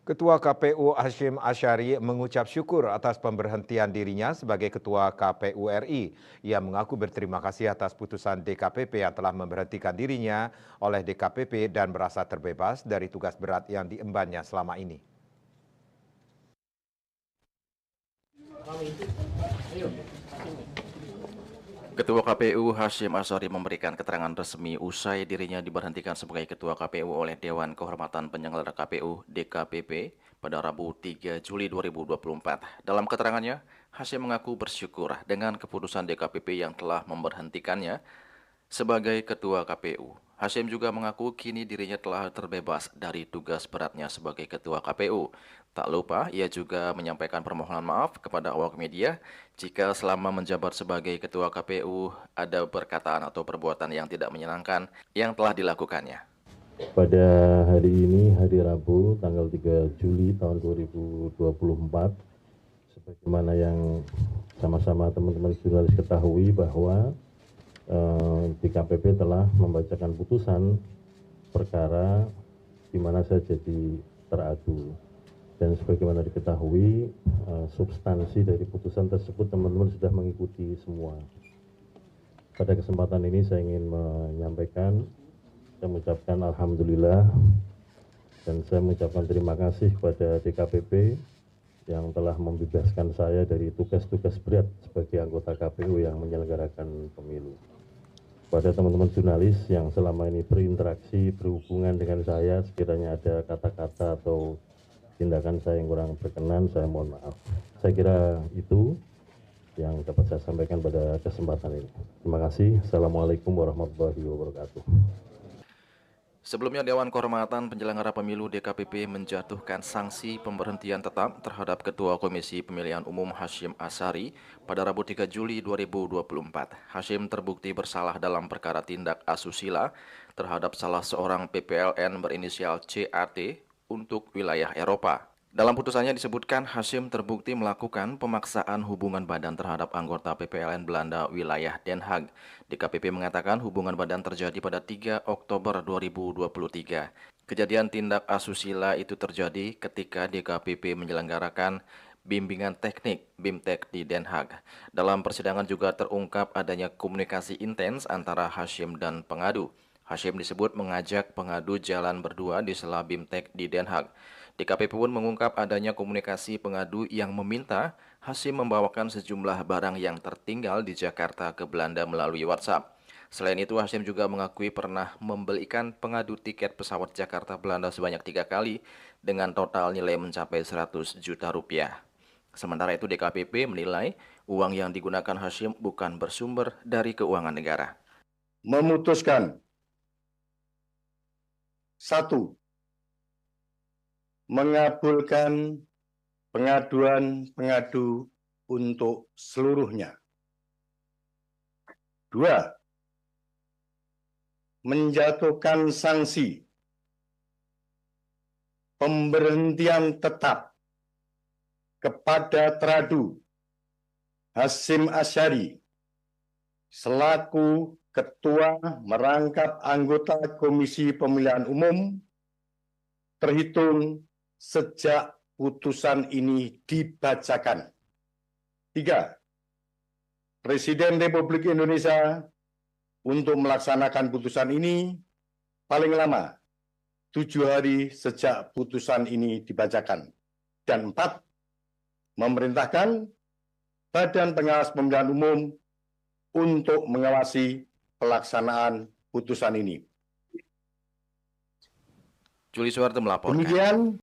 Ketua KPU Hashim Asyari mengucap syukur atas pemberhentian dirinya sebagai Ketua KPU RI. Ia mengaku berterima kasih atas putusan DKPP yang telah memberhentikan dirinya oleh DKPP dan merasa terbebas dari tugas berat yang diembannya selama ini. Ketua KPU Hashim Asyari memberikan keterangan resmi usai dirinya diberhentikan sebagai Ketua KPU oleh Dewan Kehormatan Penyelenggara KPU (DKPP) pada Rabu 3 Juli 2024. Dalam keterangannya, Hashim mengaku bersyukur dengan keputusan DKPP yang telah memberhentikannya sebagai Ketua KPU. Hashim juga mengaku kini dirinya telah terbebas dari tugas beratnya sebagai Ketua KPU. Tak lupa, ia juga menyampaikan permohonan maaf kepada awak media jika selama menjabat sebagai Ketua KPU ada perkataan atau perbuatan yang tidak menyenangkan yang telah dilakukannya. Pada hari ini, hari Rabu, tanggal 3 Juli tahun 2024, sebagaimana yang sama-sama teman-teman jurnalis ketahui bahwa DKPP telah membacakan putusan perkara di mana saya jadi teradu. Dan sebagaimana diketahui, substansi dari putusan tersebut teman-teman sudah mengikuti semua. Pada kesempatan ini saya ingin menyampaikan, saya mengucapkan Alhamdulillah dan saya mengucapkan terima kasih kepada DKPP yang telah membebaskan saya dari tugas-tugas berat sebagai anggota KPU yang menyelenggarakan pemilu. Pada teman-teman jurnalis yang selama ini berinteraksi, berhubungan dengan saya, sekiranya ada kata-kata atau tindakan saya yang kurang berkenan, saya mohon maaf. Saya kira itu yang dapat saya sampaikan pada kesempatan ini. Terima kasih. Assalamualaikum warahmatullahi wabarakatuh. Sebelumnya, Dewan Kehormatan Penyelenggara Pemilu DKPP menjatuhkan sanksi pemberhentian tetap terhadap Ketua Komisi Pemilihan Umum Hashim Asyari pada Rabu 3 Juli 2024. Hashim terbukti bersalah dalam perkara tindak asusila terhadap salah seorang PPLN berinisial CAT untuk wilayah Eropa. Dalam putusannya disebutkan Hashim terbukti melakukan pemaksaan hubungan badan terhadap anggota PPLN Belanda wilayah Den Haag. DKPP mengatakan hubungan badan terjadi pada 3 Oktober 2023. Kejadian tindak asusila itu terjadi ketika DKPP menyelenggarakan bimbingan teknik BIMTEK di Den Haag. Dalam persidangan juga terungkap adanya komunikasi intens antara Hashim dan pengadu. Hashim disebut mengajak pengadu jalan berdua di sela BIMTEK di Den Haag. DKPP pun mengungkap adanya komunikasi pengadu yang meminta Hashim membawakan sejumlah barang yang tertinggal di Jakarta ke Belanda melalui WhatsApp. Selain itu, Hashim juga mengakui pernah membelikan pengadu tiket pesawat Jakarta Belanda sebanyak 3 kali dengan total nilai mencapai 100 juta rupiah. Sementara itu, DKPP menilai uang yang digunakan Hashim bukan bersumber dari keuangan negara. Memutuskan 1. Mengabulkan pengaduan pengadu untuk seluruhnya. 2. Menjatuhkan sanksi pemberhentian tetap kepada teradu Hashim Asyari selaku Ketua merangkap anggota Komisi Pemilihan Umum terhitung sejak putusan ini dibacakan. 3. Presiden Republik Indonesia untuk melaksanakan putusan ini paling lama 7 hari sejak putusan ini dibacakan. Dan 4. Memerintahkan Badan Pengawas Pemilihan Umum untuk mengawasi pelaksanaan putusan ini. Juli Suwarto melaporkan. Demikian.